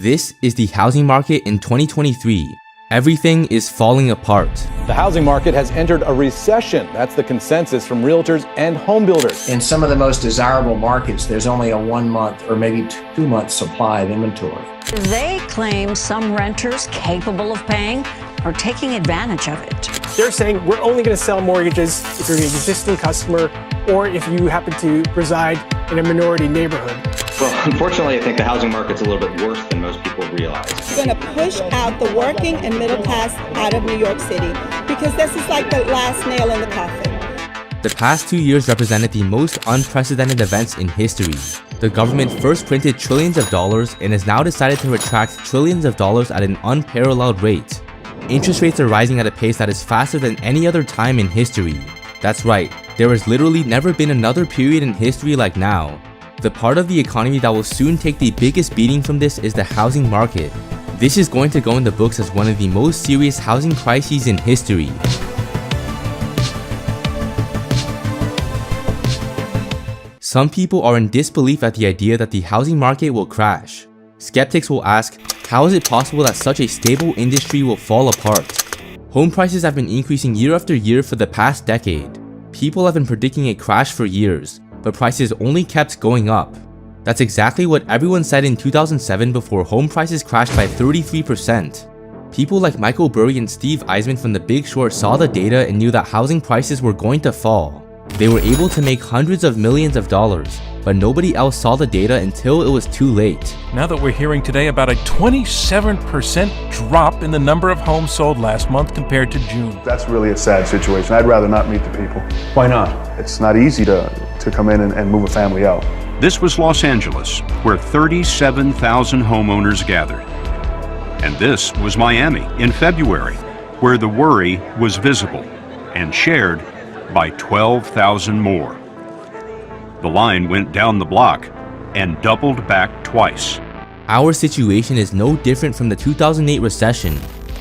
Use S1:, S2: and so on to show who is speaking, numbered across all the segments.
S1: This is the housing market in 2023. Everything is falling apart.
S2: The housing market has entered a recession. That's the consensus from realtors and home builders.
S3: In some of the most desirable markets, there's only a 1 month or maybe 2 month supply of inventory.
S4: They claim some renters capable of paying are taking advantage of it.
S5: They're saying we're only going to sell mortgages if you're an existing customer or if you happen to reside in a minority neighborhood.
S6: Well, unfortunately, I think the housing market's a little bit worse than most people realize.
S7: We're going to push out the working and middle class out of New York City because this is like the last nail in the coffin.
S1: The past 2 years represented the most unprecedented events in history. The government first printed trillions of dollars and has now decided to retract trillions of dollars at an unparalleled rate. Interest rates are rising at a pace that is faster than any other time in history. That's right, there has literally never been another period in history like now. The part of the economy that will soon take the biggest beating from this is the housing market. This is going to go in the books as one of the most serious housing crises in history. Some people are in disbelief at the idea that the housing market will crash. Skeptics will ask, how is it possible that such a stable industry will fall apart? Home prices have been increasing year after year for the past decade. People have been predicting a crash for years, but prices only kept going up. That's exactly what everyone said in 2007 before home prices crashed by 33%. People like Michael Burry and Steve Eisman from The Big Short saw the data and knew that housing prices were going to fall. They were able to make hundreds of millions of dollars, but nobody else saw the data until it was too late.
S8: Now that we're hearing today about a 27% drop in the number of homes sold last month compared to June.
S9: That's really a sad situation. I'd rather not meet the people.
S3: Why not?
S9: It's not easy to come in and move a family out.
S10: This was Los Angeles, where 37,000 homeowners gathered. And this was Miami in February, where the worry was visible and shared by 12,000 more. The line went down the block and doubled back twice.
S1: Our situation is no different from the 2008 recession.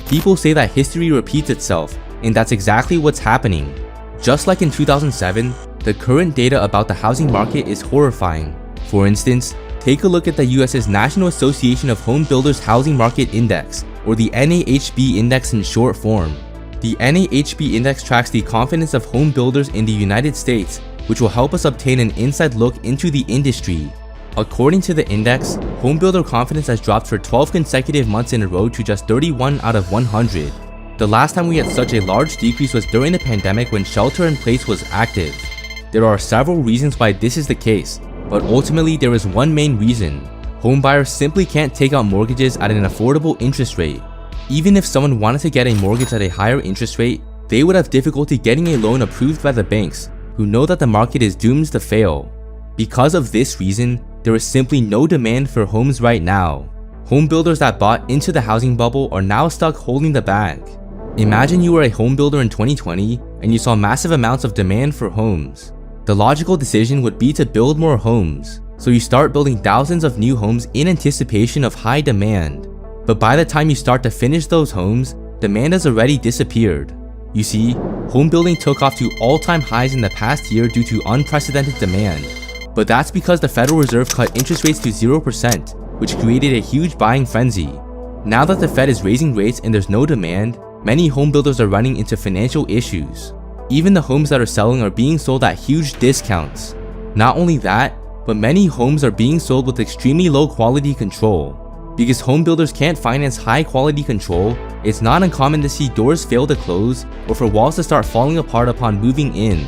S1: People say that history repeats itself, and that's exactly what's happening. Just like in 2007, the current data about the housing market is horrifying. For instance, take a look at the US's National Association of Home Builders Housing Market Index, or the NAHB Index in short form. The NAHB Index tracks the confidence of home builders in the United States, which will help us obtain an inside look into the industry. According to the index, home builder confidence has dropped for 12 consecutive months in a row to just 31 out of 100. The last time we had such a large decrease was during the pandemic when shelter in place was active. There are several reasons why this is the case, but ultimately there is one main reason. Home buyers simply can't take out mortgages at an affordable interest rate. Even if someone wanted to get a mortgage at a higher interest rate, they would have difficulty getting a loan approved by the banks, who know that the market is doomed to fail. Because of this reason, there is simply no demand for homes right now. Home builders that bought into the housing bubble are now stuck holding the bag. Imagine you were a home builder in 2020 and you saw massive amounts of demand for homes. The logical decision would be to build more homes, so you start building thousands of new homes in anticipation of high demand. But by the time you start to finish those homes, demand has already disappeared. You see, home building took off to all-time highs in the past year due to unprecedented demand. But that's because the Federal Reserve cut interest rates to 0%, which created a huge buying frenzy. Now that the Fed is raising rates and there's no demand, many home builders are running into financial issues. Even the homes that are selling are being sold at huge discounts. Not only that, but many homes are being sold with extremely low quality control. Because home builders can't finance high quality control, it's not uncommon to see doors fail to close or for walls to start falling apart upon moving in.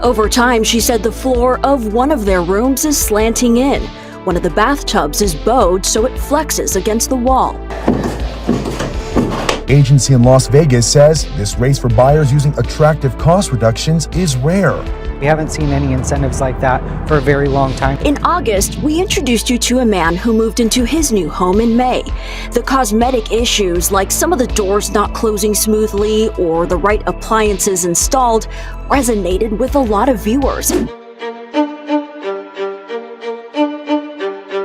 S11: Over time, she said the floor of one of their rooms is slanting in. One of the bathtubs is bowed so it flexes against the wall.
S12: Agency in Las Vegas says this race for buyers using attractive cost reductions is rare.
S13: We haven't seen any incentives like that for a very long time.
S11: In August, we introduced you to a man who moved into his new home in May. The cosmetic issues, like some of the doors not closing smoothly or the right appliances installed, resonated with a lot of viewers.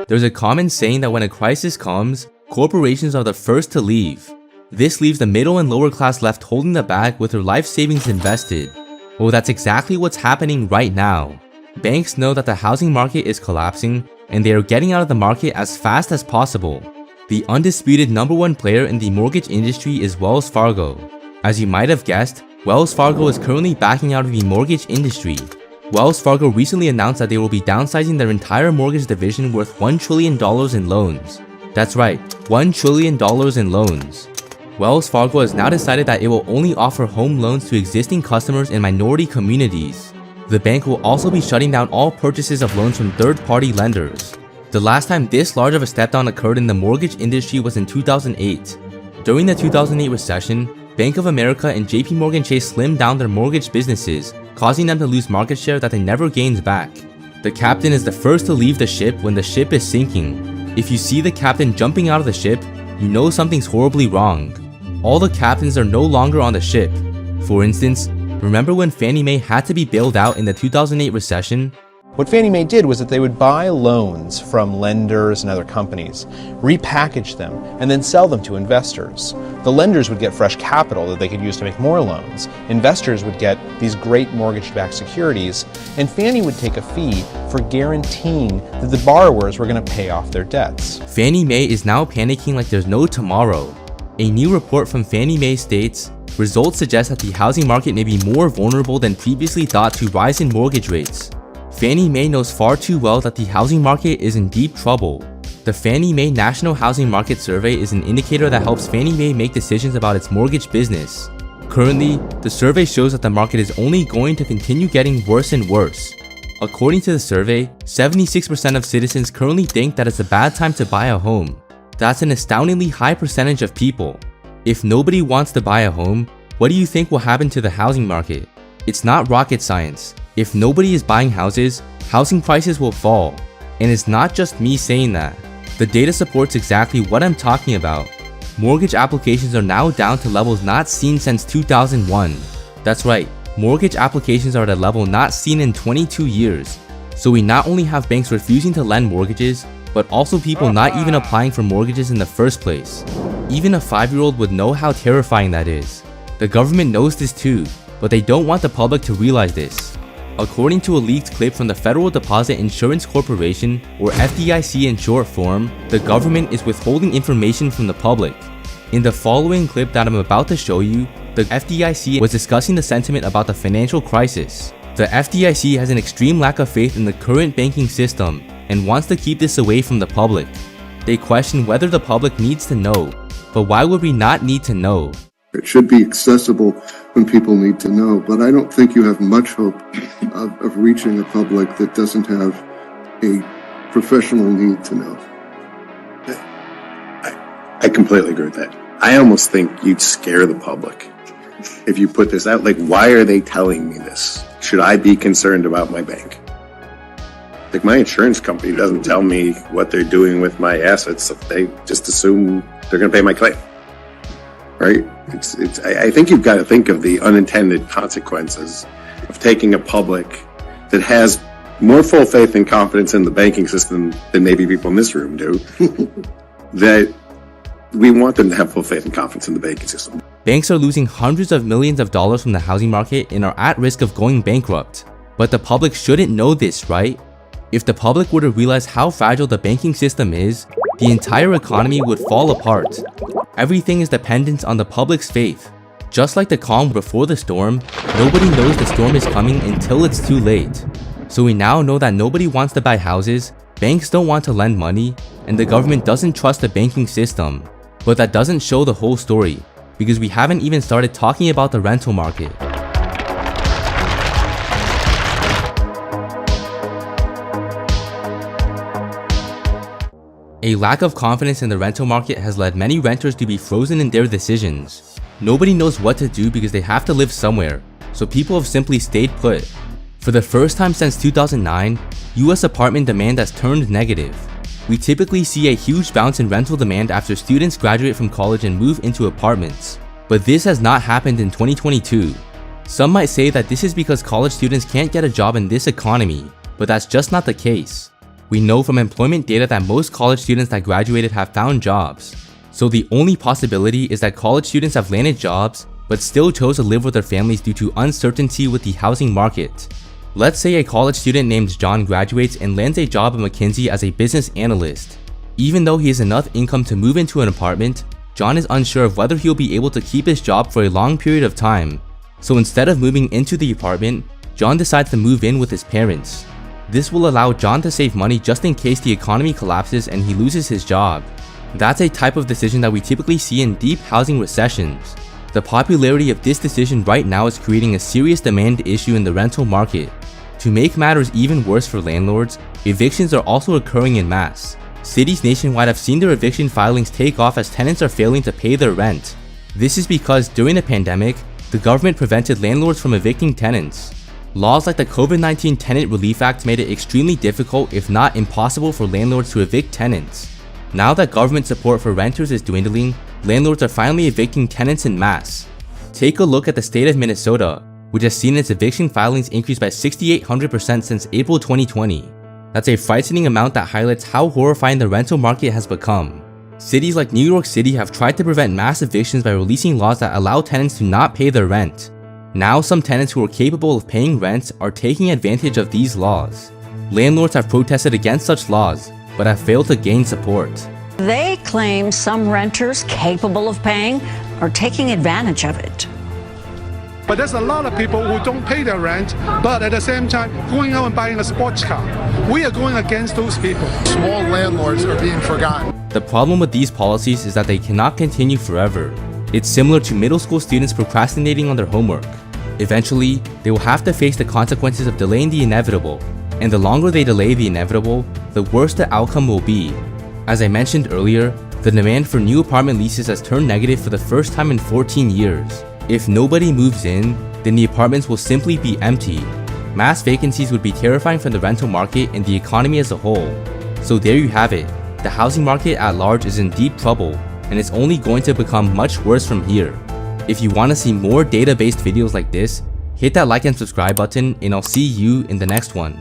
S1: There's a common saying that when a crisis comes, corporations are the first to leave. This leaves the middle and lower class left holding the bag with their life savings invested. Well, that's exactly what's happening right now. Banks know that the housing market is collapsing and they are getting out of the market as fast as possible. The undisputed #1 player in the mortgage industry is Wells Fargo. As you might have guessed, Wells Fargo is currently backing out of the mortgage industry. Wells Fargo recently announced that they will be downsizing their entire mortgage division worth $1 trillion in loans. That's right, $1 trillion in loans. Wells Fargo has now decided that it will only offer home loans to existing customers in minority communities. The bank will also be shutting down all purchases of loans from third-party lenders. The last time this large of a step down occurred in the mortgage industry was in 2008. During the 2008 recession, Bank of America and JPMorgan Chase slimmed down their mortgage businesses, causing them to lose market share that they never gained back. The captain is the first to leave the ship when the ship is sinking. If you see the captain jumping out of the ship, you know something's horribly wrong. All the captains are no longer on the ship. For instance, remember when Fannie Mae had to be bailed out in the 2008 recession?
S14: What Fannie Mae did was that they would buy loans from lenders and other companies, repackage them, and then sell them to investors. The lenders would get fresh capital that they could use to make more loans. Investors would get these great mortgage-backed securities, and Fannie would take a fee for guaranteeing that the borrowers were going to pay off their debts.
S1: Fannie Mae is now panicking like there's no tomorrow. A new report from Fannie Mae states, results suggest that the housing market may be more vulnerable than previously thought to rise in mortgage rates. Fannie Mae knows far too well that the housing market is in deep trouble. The Fannie Mae National Housing Market Survey is an indicator that helps Fannie Mae make decisions about its mortgage business. Currently, the survey shows that the market is only going to continue getting worse and worse. According to the survey, 76% of citizens currently think that it's a bad time to buy a home. That's an astoundingly high percentage of people. If nobody wants to buy a home, what do you think will happen to the housing market? It's not rocket science. If nobody is buying houses, housing prices will fall. And it's not just me saying that. The data supports exactly what I'm talking about. Mortgage applications are now down to levels not seen since 2001. That's right, mortgage applications are at a level not seen in 22 years. So we not only have banks refusing to lend mortgages, but also people not even applying for mortgages in the first place. Even a 5-year-old would know how terrifying that is. The government knows this too, but they don't want the public to realize this. According to a leaked clip from the Federal Deposit Insurance Corporation, or FDIC in short form, the government is withholding information from the public. In the following clip that I'm about to show you, the FDIC was discussing the sentiment about the financial crisis. The FDIC has an extreme lack of faith in the current banking system and wants to keep this away from the public. They question whether the public needs to know, but why would we not need to know?
S15: It should be accessible when people need to know, but I don't think you have much hope of reaching a public that doesn't have a professional need to know.
S16: I completely agree with that. I almost think you'd scare the public if you put this out. Like, why are they telling me this? Should I be concerned about my bank? Like, my insurance company doesn't tell me what they're doing with my assets. They just assume they're going to pay my claim. Right? I think you've got to think of the unintended consequences of taking a public that has more full faith and confidence in the banking system than maybe people in this room do. That we want them to have full faith and confidence in the banking system.
S1: Banks are losing hundreds of millions of dollars from the housing market and are at risk of going bankrupt. But the public shouldn't know this, right? If the public were to realize how fragile the banking system is, the entire economy would fall apart. Everything is dependent on the public's faith. Just like the calm before the storm, nobody knows the storm is coming until it's too late. So we now know that nobody wants to buy houses, banks don't want to lend money, and the government doesn't trust the banking system. But that doesn't show the whole story, because we haven't even started talking about the rental market. A lack of confidence in the rental market has led many renters to be frozen in their decisions. Nobody knows what to do because they have to live somewhere, so people have simply stayed put. For the first time since 2009, US apartment demand has turned negative. We typically see a huge bounce in rental demand after students graduate from college and move into apartments. But this has not happened in 2022. Some might say that this is because college students can't get a job in this economy, but that's just not the case. We know from employment data that most college students that graduated have found jobs. So the only possibility is that college students have landed jobs, but still chose to live with their families due to uncertainty with the housing market. Let's say a college student named John graduates and lands a job at McKinsey as a business analyst. Even though he has enough income to move into an apartment, John is unsure of whether he'll be able to keep his job for a long period of time. So instead of moving into the apartment, John decides to move in with his parents. This will allow John to save money just in case the economy collapses and he loses his job. That's a type of decision that we typically see in deep housing recessions. The popularity of this decision right now is creating a serious demand issue in the rental market. To make matters even worse for landlords, evictions are also occurring in mass. Cities nationwide have seen their eviction filings take off as tenants are failing to pay their rent. This is because during the pandemic, the government prevented landlords from evicting tenants. Laws like the COVID-19 Tenant Relief Act made it extremely difficult, if not impossible, for landlords to evict tenants. Now that government support for renters is dwindling, landlords are finally evicting tenants en masse. Take a look at the state of Minnesota, which has seen its eviction filings increase by 6,800% since April 2020. That's a frightening amount that highlights how horrifying the rental market has become. Cities like New York City have tried to prevent mass evictions by releasing laws that allow tenants to not pay their rent. Now some tenants who are capable of paying rent are taking advantage of these laws. Landlords have protested against such laws, but have failed to gain support.
S4: They claim some renters capable of paying are taking advantage of it.
S17: But there's a lot of people who don't pay their rent, but at the same time going out and buying a sports car. We are going against those people.
S18: Small landlords are being forgotten.
S1: The problem with these policies is that they cannot continue forever. It's similar to middle school students procrastinating on their homework. Eventually, they will have to face the consequences of delaying the inevitable, and the longer they delay the inevitable, the worse the outcome will be. As I mentioned earlier, the demand for new apartment leases has turned negative for the first time in 14 years. If nobody moves in, then the apartments will simply be empty. Mass vacancies would be terrifying for the rental market and the economy as a whole. So there you have it. The housing market at large is in deep trouble, and it's only going to become much worse from here. If you want to see more data-based videos like this, hit that like and subscribe button, and I'll see you in the next one.